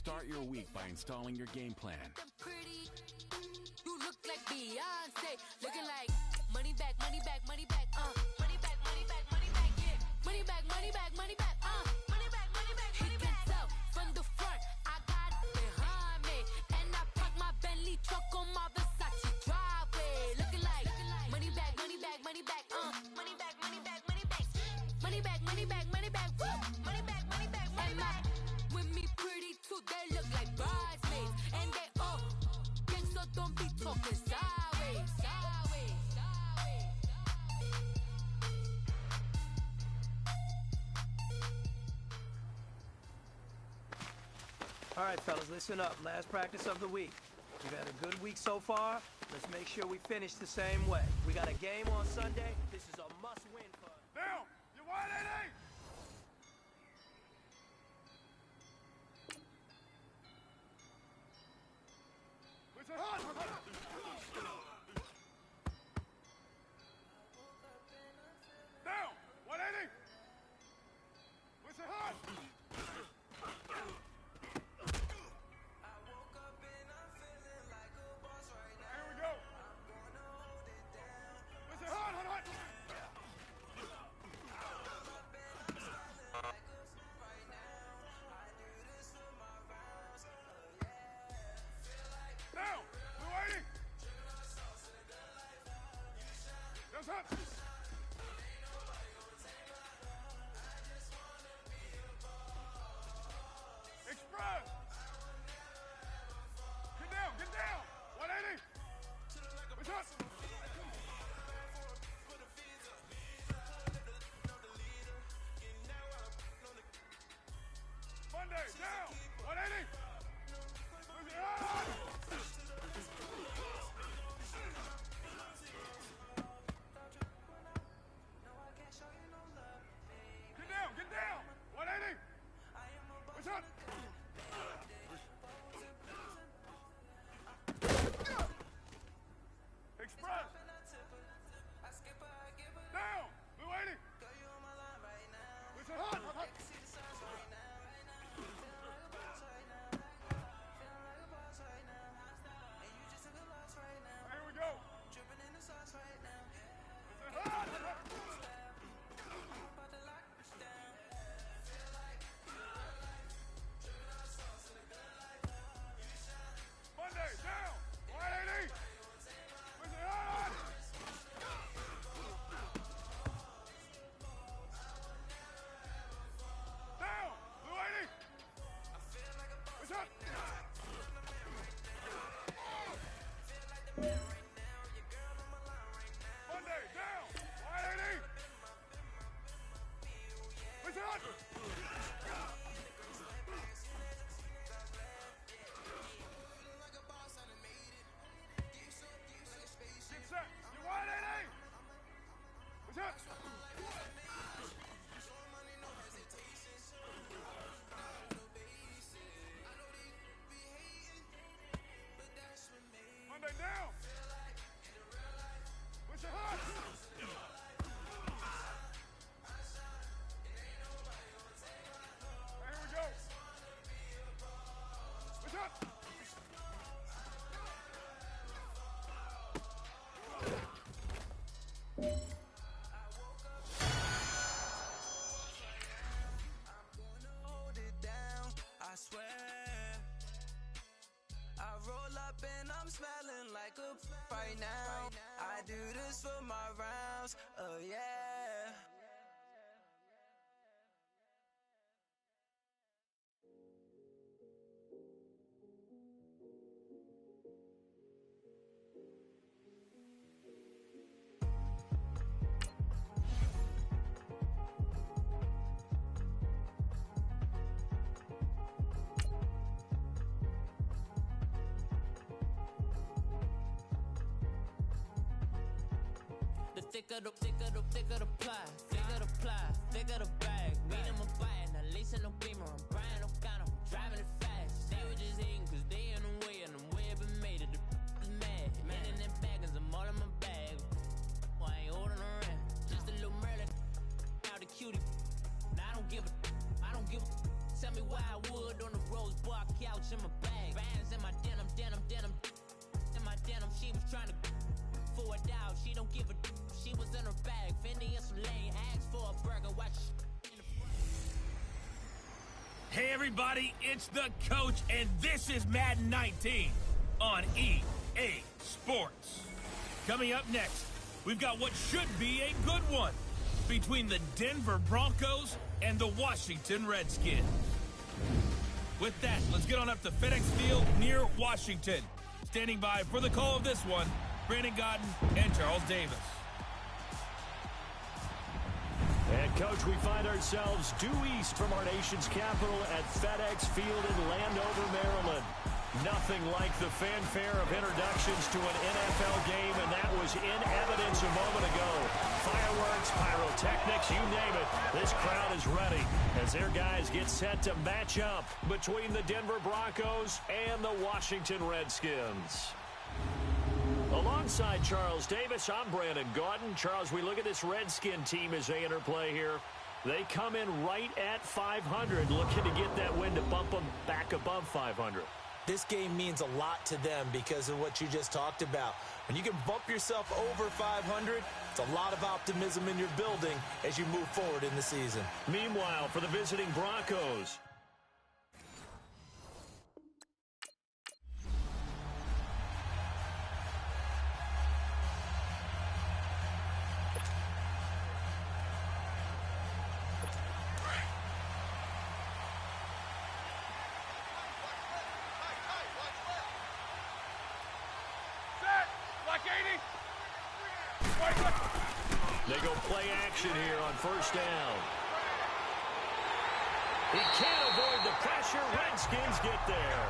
Start your week by installing your game plan. Pretty. You look like Beyonce. Looking like money back, money back, money back, money back, money back, money back, yeah. Money back, money back, money back, money back, money back, money back. He can tell from the front, I got it behind me. And I park my Bentley truck on my Versace driveway. Looking like money back, money back, money back, money back, money back, money back. Money back, money back, money back, money back, money back, money back. With me pretty too, they look like bridesmaids. And they all gang, so don't be talking sideways, sideways, sideways. All right, fellas, listen up. Last practice of the week. We've had a good week so far. Let's make sure we finish the same way. We got a game on Sunday. This is a must-win for us. Down! You wide 88! It's a hot! Down! 180! It's a hot! Here we go! It's a hot, hot, hot! Down! 280! That's up! Express! Get down! Get down! 180! What's up? Monday, down! 180! Get down! Get down! 180! What's up? Express! Down! 280! What's it hot? Hot, hot. Here we go. It's a hot, hot, hot. Monday, down. 180. What's it hot? Down. 280. What's up? Monday, down! 180! What's up? Get set! You 180! What's up? Monday, down! What's your heart? Here we go. What's up? I'm gonna hold it down, I swear. I roll up and I'm smelling like a right now. I do this for my rounds, oh yeah. Thicker the pie, thicker the ply, thicker the bag. Mean I'm a buyer, now leasing no beamer. I'm Brian O'Connor, I'm driving it fast. They were just hating cause they in the way, and I'm way up and made it. The is mad. Man in them baggins, I'm all in my bag. Well, I ain't holding around. Just a little Merlin, out the cutie. Now I don't give a. Tell me why I would on the rose bar couch Hey everybody, it's the coach, and this is Madden 19 on EA Sports. Coming up next, we've got what should be a good one between the Denver Broncos and the Washington Redskins. With that, let's get on up to FedEx Field near Washington. Standing by for the call of this one, Brandon Godden and Charles Davis. And, Coach, we find ourselves due east from our nation's capital at FedEx Field in Landover, Maryland. Nothing like the fanfare of introductions to an NFL game, and that was in evidence a moment ago. Fireworks, pyrotechnics, you name it. This crowd is ready as their guys get set to match up between the Denver Broncos and the Washington Redskins. Alongside Charles Davis, I'm Brandon Gaudin. Charles, we look at this Redskin team as they interplay here. They come in right at 500, looking to get that win to bump them back above 500. This game means a lot to them because of what you just talked about. When you can bump yourself over 500, it's a lot of optimism in your building as you move forward in the season. Meanwhile, for the visiting Broncos, they go play action here on first down. He can't avoid the pressure. Redskins get there.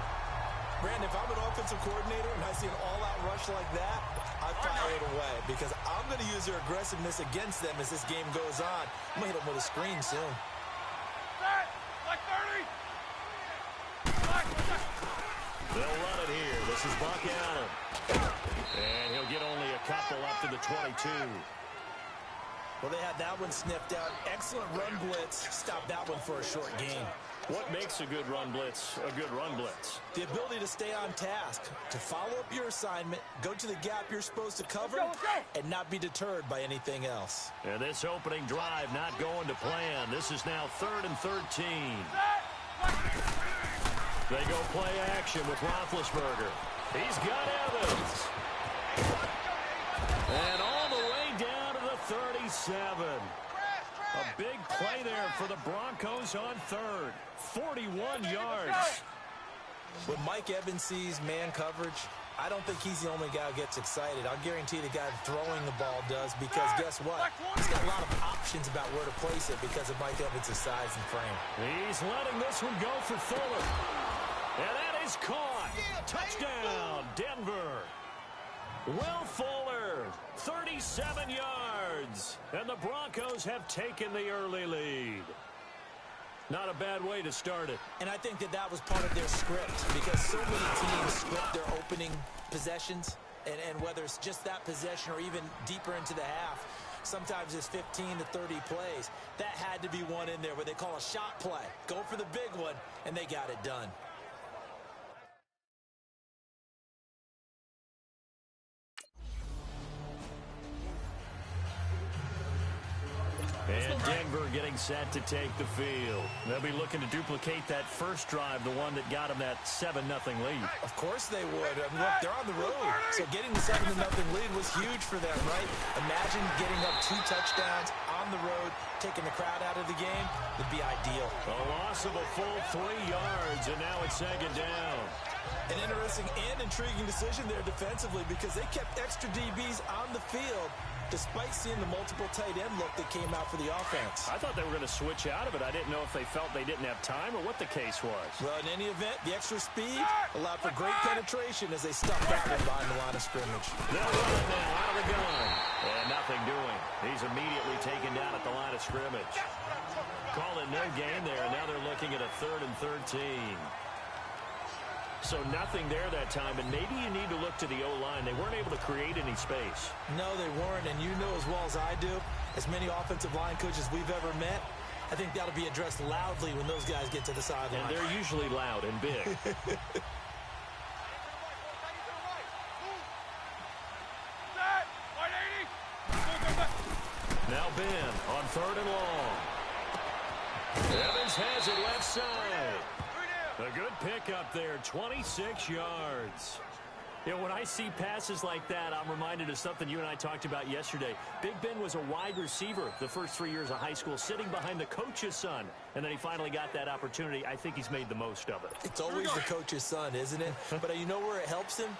Brandon, if I'm an offensive coordinator and I see an all-out rush like that, I fire it away because I'm going to use their aggressiveness against them as this game goes on. I'm going to hit them with a screen soon. Like 30. They'll run it here. This is Buck Allen. And he'll get only a couple up to the 22. Well, they had that one sniffed out. Excellent run blitz. Stop that one for a short gain. What makes a good run blitz a good run blitz? The ability to stay on task, to follow up your assignment, go to the gap you're supposed to cover, and not be deterred by anything else. And this opening drive not going to plan. This is now 3rd and 13. They go play action with Roethlisberger. He's got Evans. And all the way down to the 37. A big play there for the Broncos on 3rd. 41 yards. When Mike Evans sees man coverage, I don't think he's the only guy who gets excited. I'll guarantee the guy throwing the ball does because guess what? He's got a lot of options about where to place it because of Mike Evans' size and frame. He's letting this one go for Fuller. And that is caught. Touchdown, Denver. Will Fuller, 37 yards. And the Broncos have taken the early lead. Not a bad way to start it. And I think that was part of their script because so many teams script their opening possessions. And whether it's just that possession or even deeper into the half, sometimes it's 15 to 30 plays. That had to be one in there where they call a shot play. Go for the big one, and they got it done. And Denver getting set to take the field. They'll be looking to duplicate that first drive, the one that got them that 7-0 lead. Of course they would. I mean, look, they're on the road. So getting the 7-0 lead was huge for them, right? Imagine getting up 2 touchdowns on the road, taking the crowd out of the game would be ideal. A loss of a full 3 yards, and now it's 2nd down. An interesting and intriguing decision there defensively because they kept extra DBs on the field despite seeing the multiple tight end look that came out for the offense. I thought they were going to switch out of it. I didn't know if they felt they didn't have time or what the case was. Well, in any event, the extra speed allowed for great penetration as they stuffed that one behind the line of scrimmage. They'll run it now out of the gun. And nothing doing. He's immediately taken down at the line of scrimmage. Calling no gain there, and now they're looking at a 3rd and 13. So nothing there that time, and maybe you need to look to the O-line. They weren't able to create any space. No, they weren't, and you know as well as I do, as many offensive line coaches we've ever met, I think that'll be addressed loudly when those guys get to the sideline. And they're usually loud and big. Now Ben on 3rd and long. Evans has it left side. A good pickup there, 26 yards. You know, when I see passes like that, I'm reminded of something you and I talked about yesterday. Big Ben was a wide receiver the first 3 years of high school, sitting behind the coach's son, and then he finally got that opportunity. I think he's made the most of it. It's always the coach's son, isn't it? But you know where it helps him?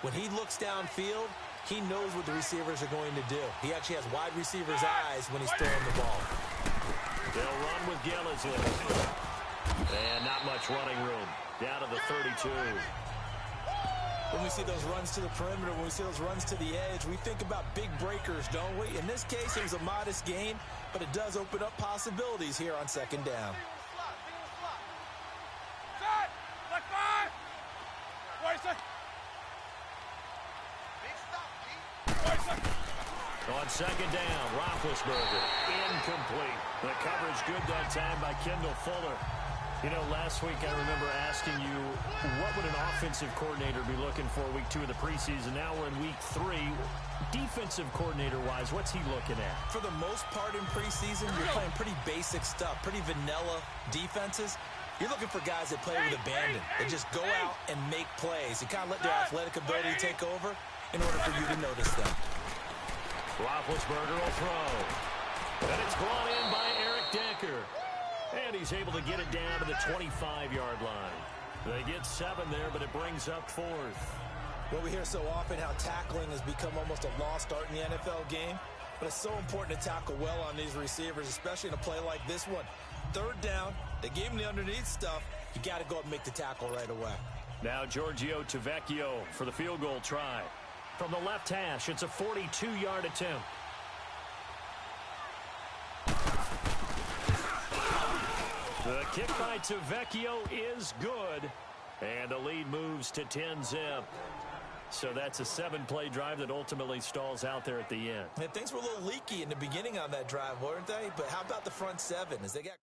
When he looks downfield, he knows what the receivers are going to do. He actually has wide receivers' eyes when he's throwing the ball. They'll run with Gillisley. And not much running room. Down to the 32. When we see those runs to the perimeter, when we see those runs to the edge, we think about big breakers, don't we? In this case, it was a modest gain, but it does open up possibilities here on second down. On second down, Roethlisberger, incomplete. The coverage good that time by Kendall Fuller. You know, last week I remember asking you, what would an offensive coordinator be looking for week 2 of the preseason? Now we're in week 3. Defensive coordinator-wise, what's he looking at? For the most part in preseason, you're playing pretty basic stuff, pretty vanilla defenses. You're looking for guys that play with abandon. They just go out and make plays. You kind of let their athletic ability take over in order for you to notice them. Roethlisberger will throw. And it's brought in by Eric Decker. And he's able to get it down to the 25-yard line. They get 7 there, but it brings up 4th. Well, we hear so often how tackling has become almost a lost art in the NFL game. But it's so important to tackle well on these receivers, especially in a play like this one. Third down, they gave him the underneath stuff. You got to go up and make the tackle right away. Now Giorgio Tavecchio for the field goal try. From the left hash, it's a 42-yard attempt. The kick by Tavecchio is good, and the lead moves to 10-zip. So that's a 7-play drive that ultimately stalls out there at the end. And things were a little leaky in the beginning on that drive, weren't they? But how about the front 7 as they got...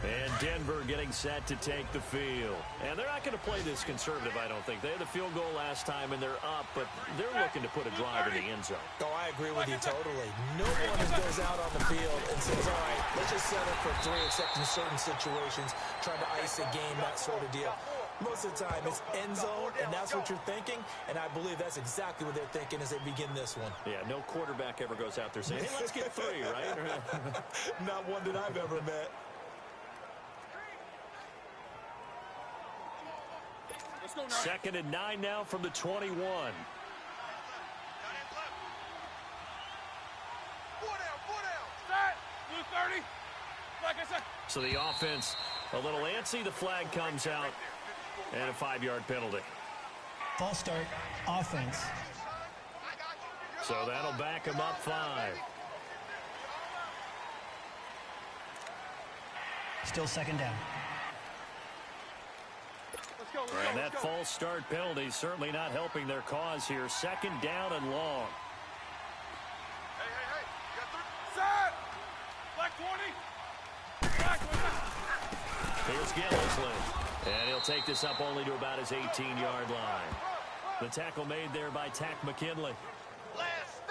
And Denver getting set to take the field. And they're not going to play this conservative, I don't think. They had the field goal last time, and they're up, but they're looking to put a drive in the end zone. Oh, I agree with you totally. No one goes out on the field and says, all right, let's just set up for 3, except in certain situations, trying to ice a game, that sort of deal. Most of the time, it's end zone, and that's what you're thinking, and I believe that's exactly what they're thinking as they begin this one. Yeah, no quarterback ever goes out there saying, hey, let's get 3, right? Not one that I've ever met. Second and 9 now from the 21. So the offense a little antsy. The flag comes out, and a 5-yard penalty. False start, offense. So that'll back him up 5. Still second down. And that false start penalty certainly not helping their cause here. Second down and long. Hey. You got 3. Set! Black 20. Black 20. Here's Gillisley. And he'll take this up only to about his 18-yard line. The tackle made there by Tack McKinley.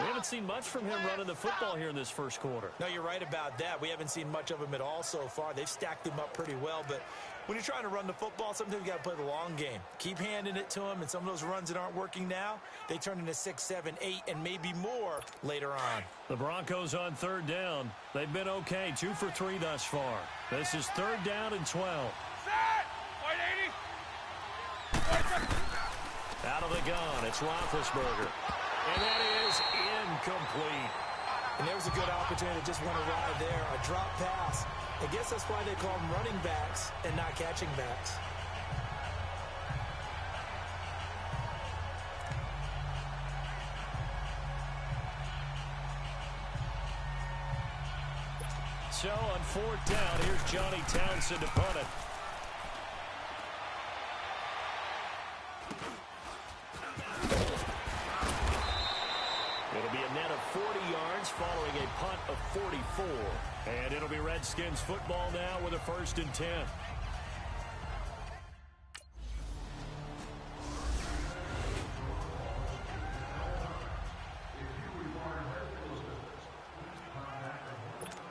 We haven't seen much from him running the football here in this first quarter. No, you're right about that. We haven't seen much of him at all so far. They've stacked him up pretty well, but when you're trying to run the football, sometimes you got to play the long game. Keep handing it to him, and some of those runs that aren't working now, they turn into 6, 7, 8, and maybe more later on. The Broncos on third down. They've been okay, 2 for 3 thus far. This is third down and 12. Set! White 80. Out of the gun, it's Roethlisberger. And that is incomplete. And there was a good opportunity that just went awry there. A drop pass. I guess that's why they call them running backs and not catching backs. So on fourth down, here's Johnny Townsend to punt it. It'll be a net of 40 yards following a punt of 44. And it'll be Redskins football now with a 1st and 10.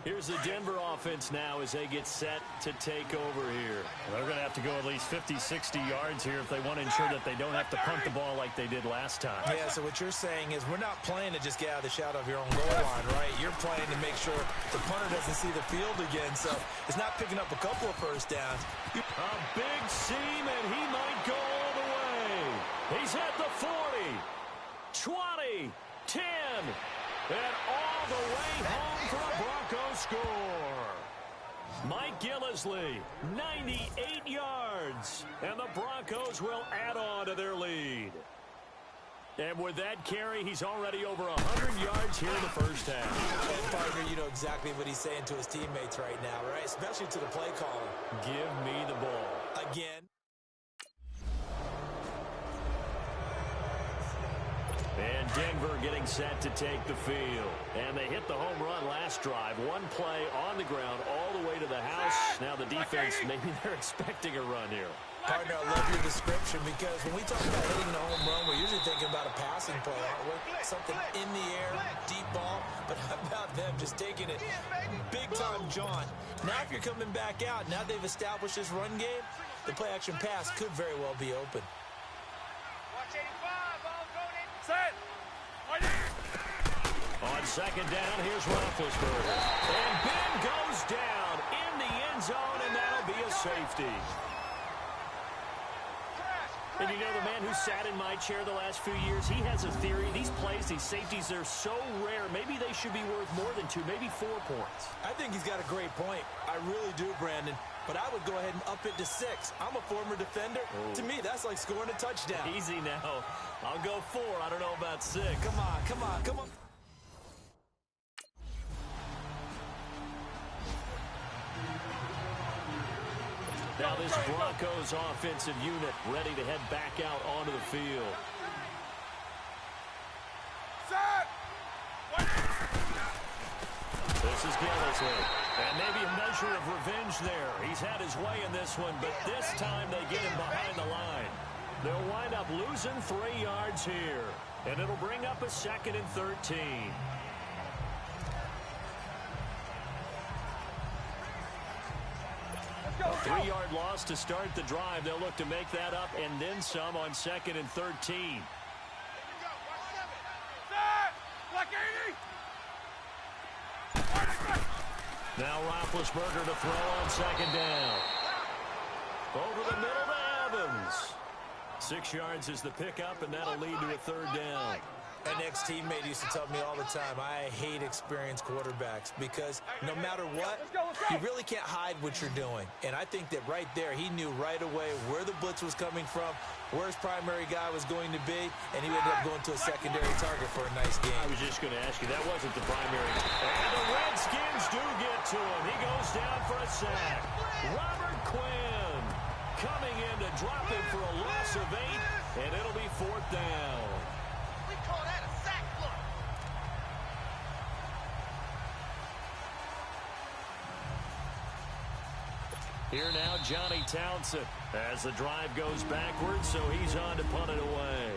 Here's the Denver offense now as they get set to take over here. Well, they're going to have to go at least 50, 60 yards here if they want to ensure that they don't have to punt the ball like they did last time. Yeah, so what you're saying is we're not playing to just get out of the shadow of your own goal line, right? You're playing to make sure the punter doesn't see the field again, so it's not picking up a couple of first downs. A big seam, and he might go all the way. He's at the 40, 20, 10, and all the way home for a Broncos score. Mike Gillislee, 98 yards, and the Broncos will add on to their lead. And with that carry, he's already over 100 yards here in the first half. And partner, you know exactly what he's saying to his teammates right now, right? Especially to the play caller. Give me the ball. Again. And Denver getting set to take the field. And they hit the home run last drive. One play on the ground all the way to the house. Now the defense, maybe they're expecting a run here. Partner, I love your description because when we talk about hitting the home run, we're usually thinking about a passing play, aren't we? Something in the air, deep ball. But how about them just taking it big-time jaunt? Now if you're coming back out, now they've established this run game, the play-action pass could very well be open. Set. On second down, here's Roethlisberger. And Ben goes down in the end zone, and that'll be a safety. And you know, the man who sat in my chair the last few years, he has a theory. These plays, these safeties, they're so rare. Maybe they should be worth more than 2, maybe 4 points. I think he's got a great point. I really do, Brandon. But I would go ahead and up it to 6. I'm a former defender. Oh. To me, that's like scoring a touchdown. Easy now. I'll go 4. I don't know about 6. Come on, come on, come on. Now this Broncos offensive unit ready to head back out onto the field. Set. This is Gillislee. And maybe a measure of revenge there. He's had his way in this one, but this time they get him behind the line. They'll wind up losing 3 yards here. And it'll bring up a 2nd and 13. A 3-yard loss to start the drive. They'll look to make that up and then some on 2nd and 13. Set. Black 80. Now Roethlisberger to throw on 2nd down. Over the middle to Evans. 6 yards is the pickup, and that'll lead to a 3rd down. An ex-teammate used to tell me all the time, I hate experienced quarterbacks because no matter what, you really can't hide what you're doing. And I think that right there, he knew right away where the blitz was coming from, where his primary guy was going to be, and he ended up going to a secondary target for a nice game. I was just going to ask you, that wasn't the primary. And the Redskins do get to him. He goes down for a sack. Robert Quinn coming in to drop him for a loss of 8, and it'll be 4th down. We call that a sack block. Here now, Johnny Townsend as the drive goes backwards, so he's on to punt it away.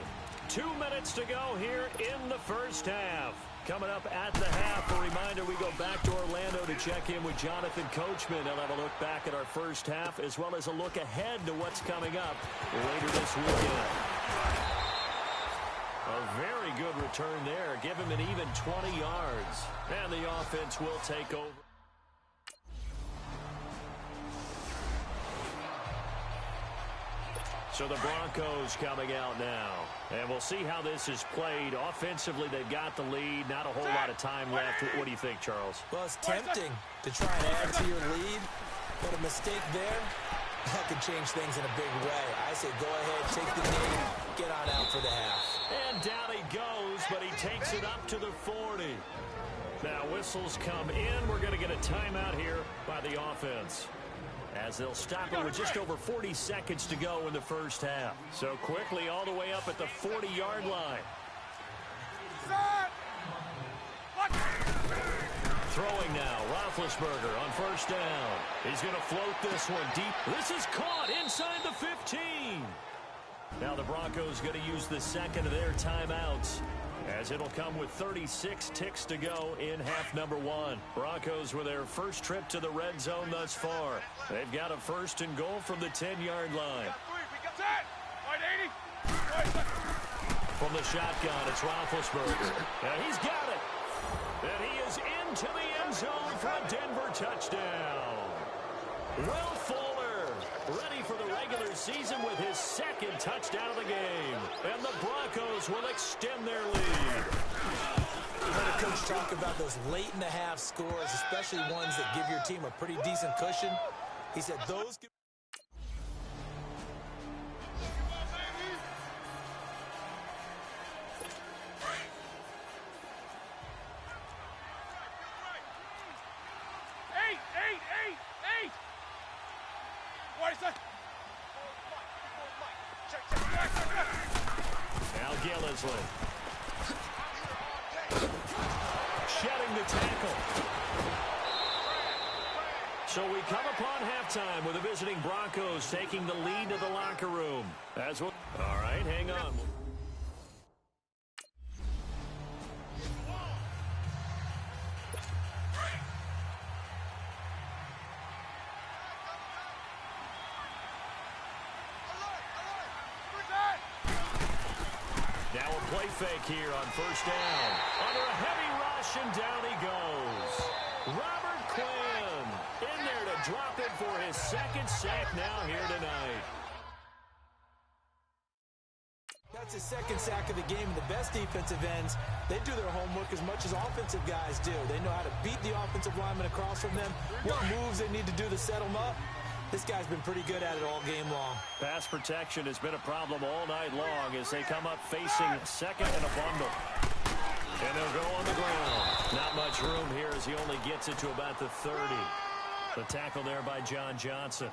2 minutes to go here in the first half. Coming up at the half, a reminder, we go back to Orlando to check in with Jonathan Coachman. He'll have a look back at our first half as well as a look ahead to what's coming up later this weekend. A very good return there. Give him an even 20 yards. And the offense will take over. So the Broncos coming out now. And we'll see how this is played. Offensively, they've got the lead. Not a whole lot of time left. What do you think, Charles? Well, it's tempting to try and add to your lead, but a mistake there, that could change things in a big way. I say go ahead, take the knee, get on out for the half. And down he goes, but he takes it up to the 40. Now whistles come in. We're going to get a timeout here by the offense, as they'll stop it with just over 40 seconds to go in the first half. So quickly all the way up at the 40-yard line. Throwing now, Roethlisberger on first down. He's going to float this one deep. This is caught inside the 15. Now the Broncos going to use the second of their timeouts as it'll come with 36 ticks to go in half number 1. Broncos with their first trip to the red zone thus far. They've got a first and goal from the 10-yard line. From the shotgun, it's Roethlisberger. And he's got it. And he is into the end zone for a Denver touchdown. Will Fuller ready for the regular season with his second touchdown of the game. And the Broncos will extend their lead. We heard a coach talk about those late-in-the-half scores, especially ones that give your team a pretty decent cushion. He said those... Shedding the tackle. So we come upon halftime with the visiting Broncos taking the lead to the locker room. As well. All right, hang on. Now a play fake here on first down. Under a heavy rush, and down he goes. Robert Quinn in there to drop it for his second sack now here tonight. That's his second sack of the game. And the best defensive ends, they do their homework as much as offensive guys do. They know how to beat the offensive lineman across from them, what moves they need to do to set them up. This guy's been pretty good at it all game long. Pass protection has been a problem all night long as they come up facing second and a bundle. And they'll go on the ground. Not much room here as he only gets it to about the 30. The tackle there by John Johnson.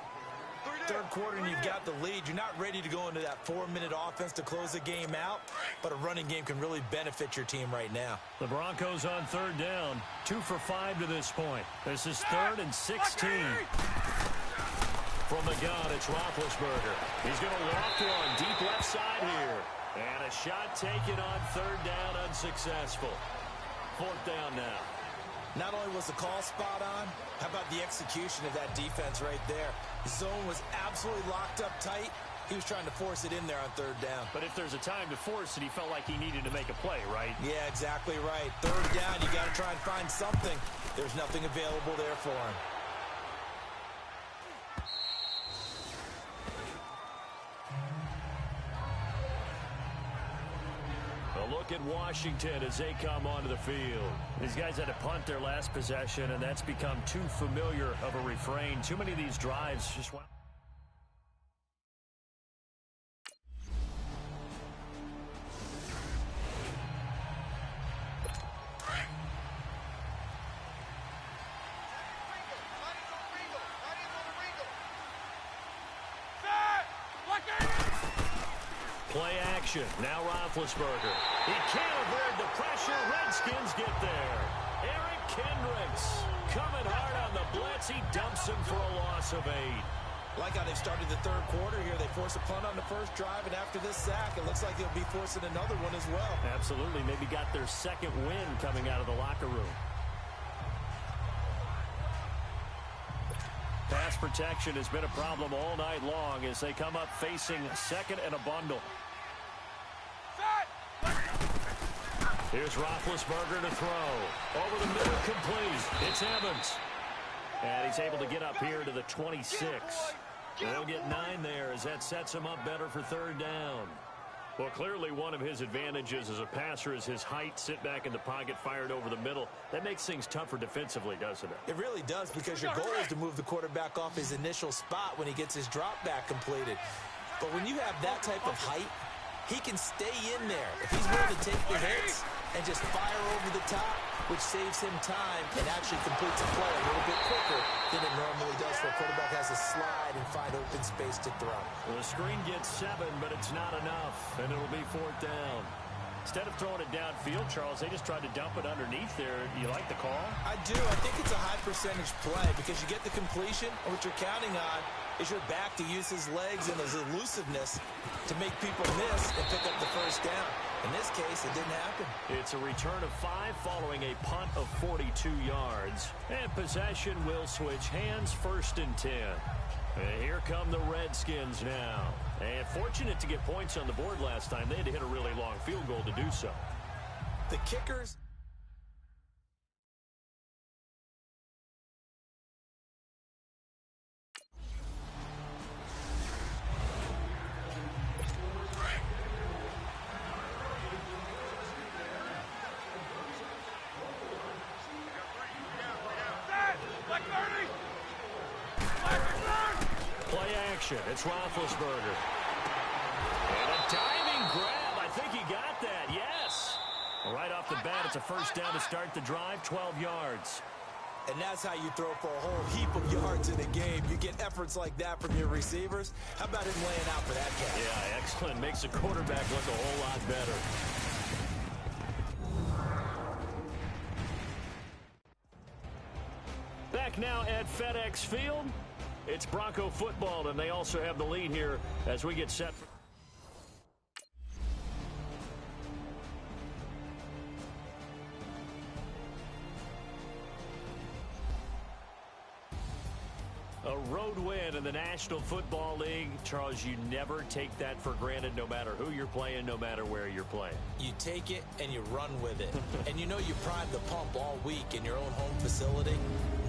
Third quarter and you've got the lead. You're not ready to go into that 4-minute offense to close the game out, but a running game can really benefit your team right now. The Broncos on third down. 2 for 5 to this point. This is 3rd and 16. From the gun, it's Roethlisberger. He's going to loft one deep left side here. And a shot taken on third down, unsuccessful. 4th down now. Not only was the call spot on, how about the execution of that defense right there? The zone was absolutely locked up tight. He was trying to force it in there on third down. But if there's a time to force it, he felt like he needed to make a play, right? Yeah, exactly right. Third down, you got to try and find something. There's nothing available there for him. Look at Washington as they come onto the field. These guys had to punt their last possession, and that's become too familiar of a refrain. Too many of these drives just went... Play action. Now Roethlisberger. He can't avoid the pressure. Redskins get there. Eric Kendricks coming hard on the blitz. He dumps him for a loss of 8. Like how they started the third quarter here. They force a punt on the first drive, and after this sack, it looks like they'll be forcing another one as well. Absolutely. Maybe got their second win coming out of the locker room. Pass protection has been a problem all night long as they come up facing second and a bundle. Here's Roethlisberger to throw. Over the middle, complete. It's Evans. And he's able to get up here to the 26. They'll get 9 there as that sets him up better for third down. Well, clearly one of his advantages as a passer is his height. Sit back in the pocket, fired over the middle. That makes things tougher defensively, doesn't it? It really does, because your goal is to move the quarterback off his initial spot when he gets his drop back completed. But when you have that type of height, he can stay in there. If he's willing to take the hits and just fire over the top, which saves him time and actually completes a play a little bit quicker than it normally does, for a quarterback has to slide and find open space to throw. Well, the screen gets 7, but it's not enough, and it'll be 4th down. Instead of throwing it downfield, Charles, they just tried to dump it underneath there. You like the call? I do. I think it's a high percentage play because you get the completion, and what you're counting on is your back to use his legs and his elusiveness to make people miss and pick up the first down. In this case, it didn't happen. It's a return of 5 following a punt of 42 yards. And possession will switch hands, 1st and 10. And here come the Redskins now. And fortunate to get points on the board last time. They had to hit a really long field goal to do so. The kickers... It's Roethlisberger. And a diving grab. I think he got that. Yes. Right off the bat, it's a first down to start the drive, 12 yards. And that's how you throw for a whole heap of yards in a game. You get efforts like that from your receivers. How about him laying out for that catch? Yeah, excellent. Makes the quarterback look a whole lot better. Back now at FedEx Field. It's Bronco football, and they also have the lead here as we get set for... A road win in the National Football League. Charles, you never take that for granted no matter who you're playing, no matter where you're playing. You take it and you run with it. And you know you prime the pump all week in your own home facility.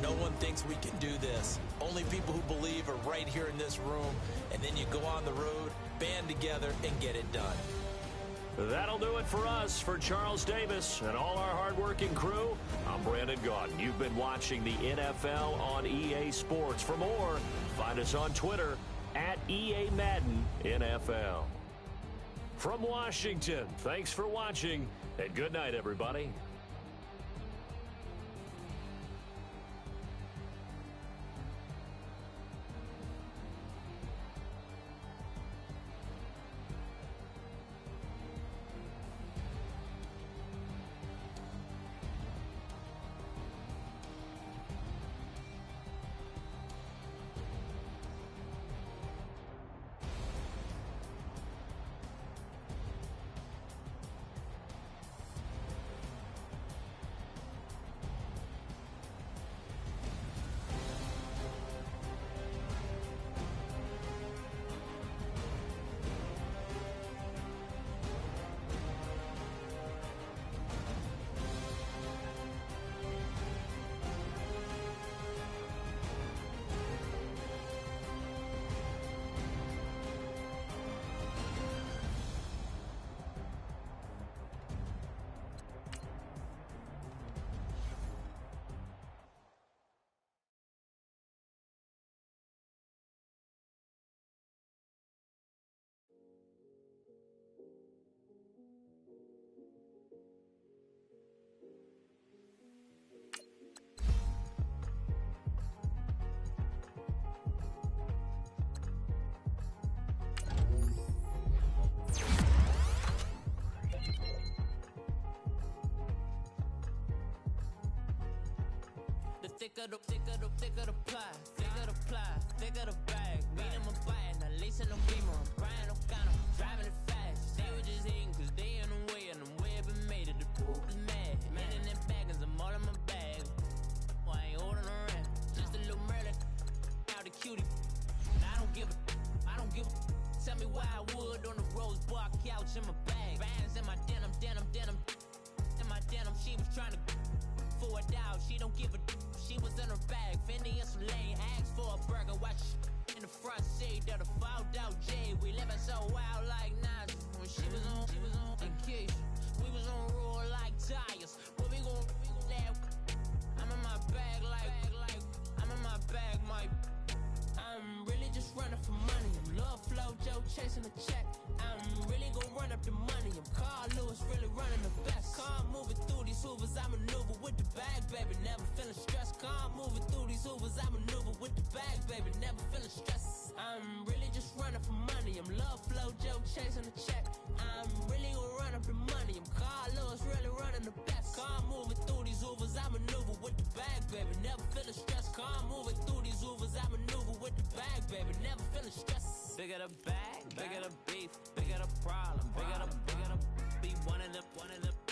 No one thinks we can do this. Only people who believe are right here in this room. And then you go on the road, band together, and get it done. That'll do it for us. For Charles Davis and all our hardworking crew, I'm Brandon Gaudin. You've been watching the NFL on EA Sports. For more, find us on Twitter at EA Madden NFL. From Washington, thanks for watching, and good night, everybody. Thicker the pie, thicker the bag. Meet them a buying, now lacing no beamer. I'm Brian O'Connor, driving it fast. They were just hating cause they in the way, and the way I've been made it. The poop is mad. Man in them baggins, I'm all in my bag. I ain't holding around, just a little Merlin. Out the cutie. I don't give a. Tell me why I would on the rose bar couch in my bag. Bands in my denim. In my denim, she was trying to for it out. She don't give a. She was in her bag, Fendi and some lane hags for a burger. Watch in the front seat of the fouled out J. We living so wild like Nas. When she was on vacation, we was on roll like tires. What we gon' laugh? I'm in my bag like I'm in my bag, my. I'm really just running for money. I'm Love Flow Joe chasing a check. I'm really gon' run up the money. I'm Carl Lewis, really running the best. Car moving through these hoovers, I maneuver with the bag, baby. Never feeling stressed. Car moving through these hoovers, I maneuver with the bag, baby. Never feeling stressed. I'm really just running for money. I'm Love Flow Joe chasing a check. I'm really gonna run up the money. I'm Carlos, really running the best. Car moving through these Ubers, I maneuver with the bag, baby. Never feeling stressed. Car moving through these Ubers, I maneuver with the bag, baby. Never feeling stressed. Bigger the bag, bigger the beef, bigger the problem, bigger the be one of the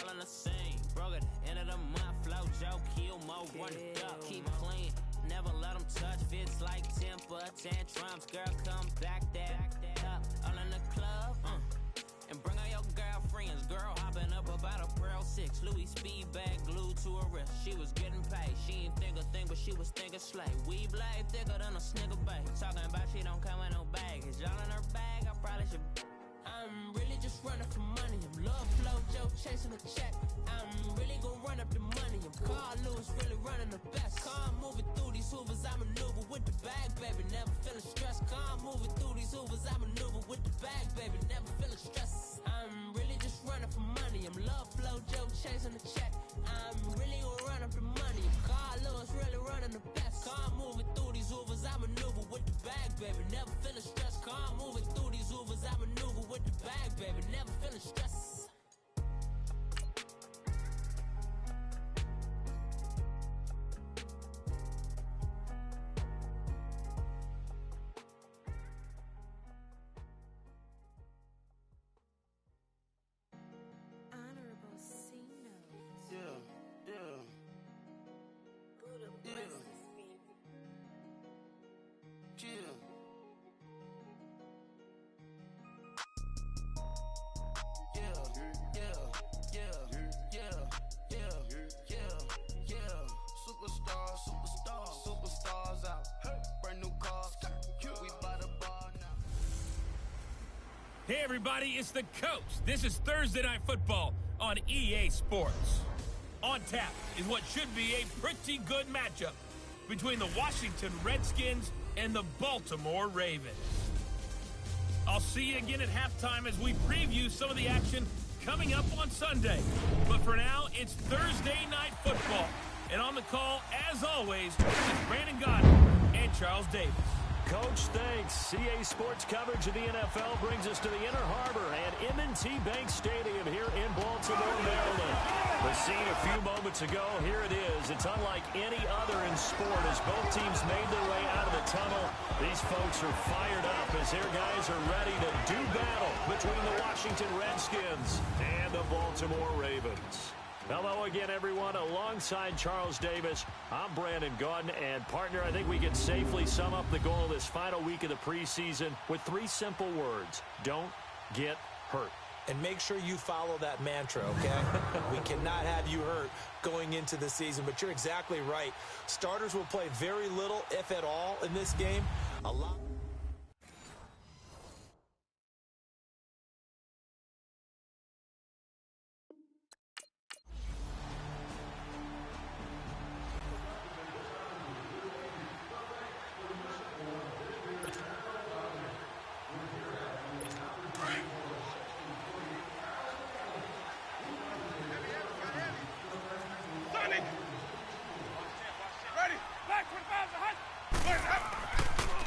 all in the same. Broke at the end of the month, flow Joe, kill mo, run it up, keep clean. Never let them touch, fits like temper tantrums. Girl, come back that up, all in the club, and bring all your girlfriends. Girl hopping up about a Pearl 6, Louis speed bag glued to her wrist. She was getting paid, she ain't think a thing, but she was thinking slay. We blade thicker than a snigger bag. Talking about she don't come with no baggage, all in her bag, I probably should. I'm really just running for money. I'm love flow, Joe chasing a check. I'm really gonna run up the money. I'm Carl Lewis, really running the best. Car moving through these Hoovers, I maneuver with the bag, baby. Never feeling stressed. Car moving through these Hoovers, I maneuver with the bag, baby. Never feeling stressed. I'm really just running for money. I'm love flow, Joe chasing a check. I'm really gonna run up the money. I'm Carl Lewis, really running the best. Car moving through these Hoovers, I maneuver with the bag, baby. Never feeling stressed. Car moving through these Hoovers, I maneuver with the bag, baby. Never feeling stressed. Honorable C notes. Yeah. Buddha blesses me. Superstars out. Brand new cars. We buy the bar now. Hey, everybody, it's the coach. This is Thursday Night Football on EA Sports. On tap is what should be a pretty good matchup between the Washington Redskins and the Baltimore Ravens. I'll see you again at halftime as we preview some of the action coming up on Sunday. But for now, it's Thursday Night Football. And on the call, as always, is Brandon Godwin and Charles Davis. Coach, thanks. CA Sports coverage of the NFL brings us to the Inner Harbor at M&T Bank Stadium here in Baltimore, Maryland. The scene a few moments ago, here it is. It's unlike any other in sport as both teams made their way out of the tunnel. These folks are fired up as their guys are ready to do battle between the Washington Redskins and the Baltimore Ravens. Hello again, everyone. Alongside Charles Davis, I'm Brandon Gaudin. And, partner, I think we can safely sum up the goal of this final week of the preseason with 3 simple words. Don't get hurt. And make sure you follow that mantra, okay? We cannot have you hurt going into the season. But you're exactly right. Starters will play very little, if at all, in this game. A lot.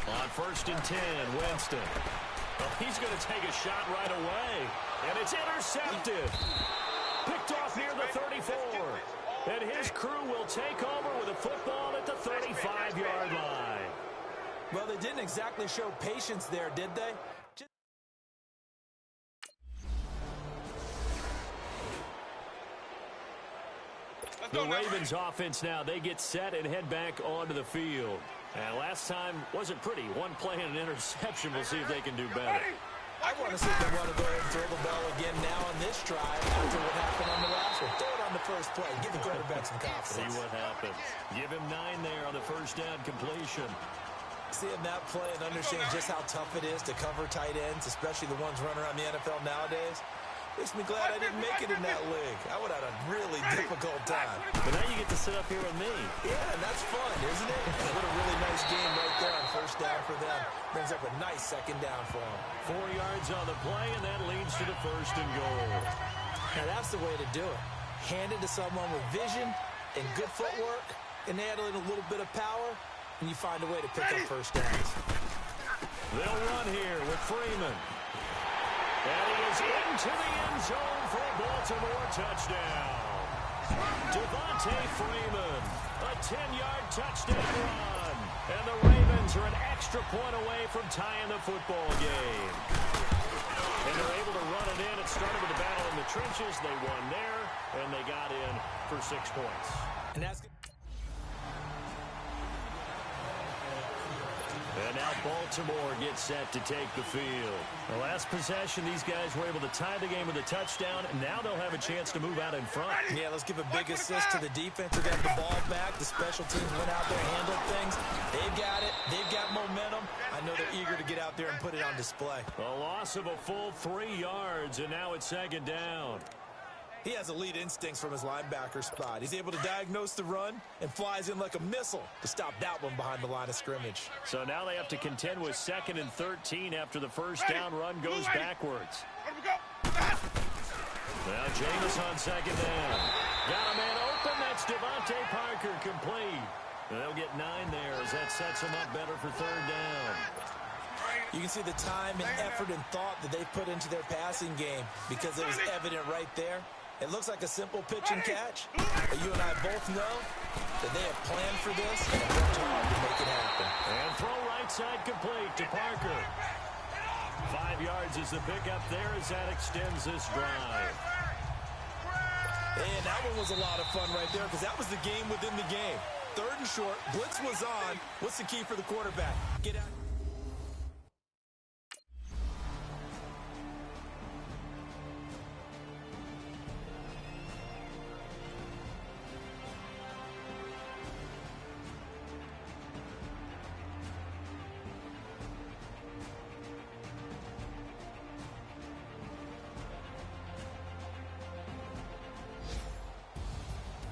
On 1st and 10, Winston. Well, he's going to take a shot right away. And it's intercepted. Picked off near the 34. And his crew will take over with a football at the 35-yard line. Well, they didn't exactly show patience there, did they? The Ravens offense now, they get set and head back onto the field. And last time wasn't pretty. One play and an interception. We'll see if they can do better. I want to see if they want to go ahead and throw the ball again now on this drive after what happened on the last one. Throw it on the first play. Give the quarterback some confidence. See what happens. Give him 9 there on the first down completion. Seeing that play and understanding just how tough it is to cover tight ends, especially the ones running around the NFL nowadays, makes me glad I didn't make it in that league. I would have had a really difficult time. But now you get to sit up here with me. Yeah, and that's fun, isn't it? What a really nice game right there on first down for them. Brings up a nice second down for them. 4 yards on the play, and that leads to the 1st and goal. Now that's the way to do it. Hand it to someone with vision and good footwork, and add in a little bit of power, and you find a way to pick up first downs. They'll run here with Freeman. And he is into the end zone for a Baltimore touchdown. Devontae Freeman, a 10-yard touchdown run. And the Ravens are an extra point away from tying the football game. And they're able to run it in. It started with a battle in the trenches. They won there, and they got in for 6 points. And that's... And now Baltimore gets set to take the field. The last possession, these guys were able to tie the game with a touchdown, and now they'll have a chance to move out in front. Yeah, let's give a big assist to the defense who got the ball back. The special teams went out there, handled things. They've got it. They've got momentum. I know they're eager to get out there and put it on display. A loss of a full 3 yards, and now it's second down. He has elite instincts from his linebacker spot. He's able to diagnose the run and flies in like a missile to stop that one behind the line of scrimmage. So now they have to contend with 2nd and 13 after the first down run goes backwards. Now Jameis on second down. Got a man open. That's Devontae Parker complete. They'll get 9 there as that sets them up better for 3rd down. You can see the time and effort and thought that they put into their passing game because it was evident right there. It looks like a simple pitch and catch, but you and I both know that they have planned for this and have worked hard to make it happen. And throw right side complete to Parker. 5 yards is the pickup there as that extends this drive. And that one was a lot of fun right there because that was the game within the game. 3rd and short, blitz was on. What's the key for the quarterback? Get out.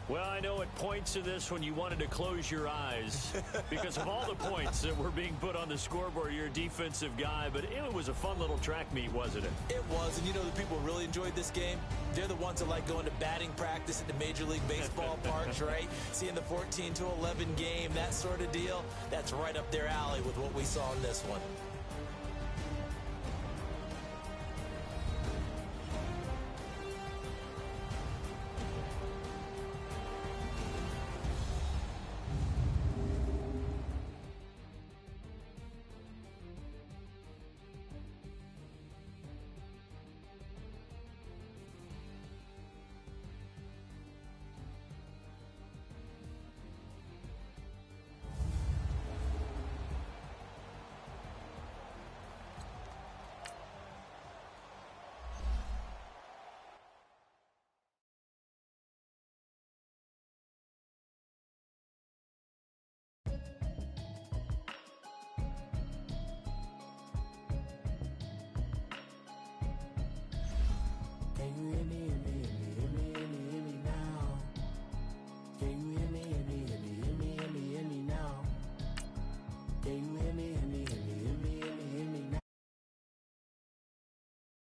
Well, I know it points to this when you wanted to close your eyes because of all the points that were being put on the scoreboard. You're a defensive guy, but it was a fun little track meet, wasn't it? It was, and you know the people who really enjoyed this game? They're the ones that like going to batting practice at the Major League Baseball parks, right? Seeing the 14-11 game, that sort of deal. That's right up their alley with what we saw in this one.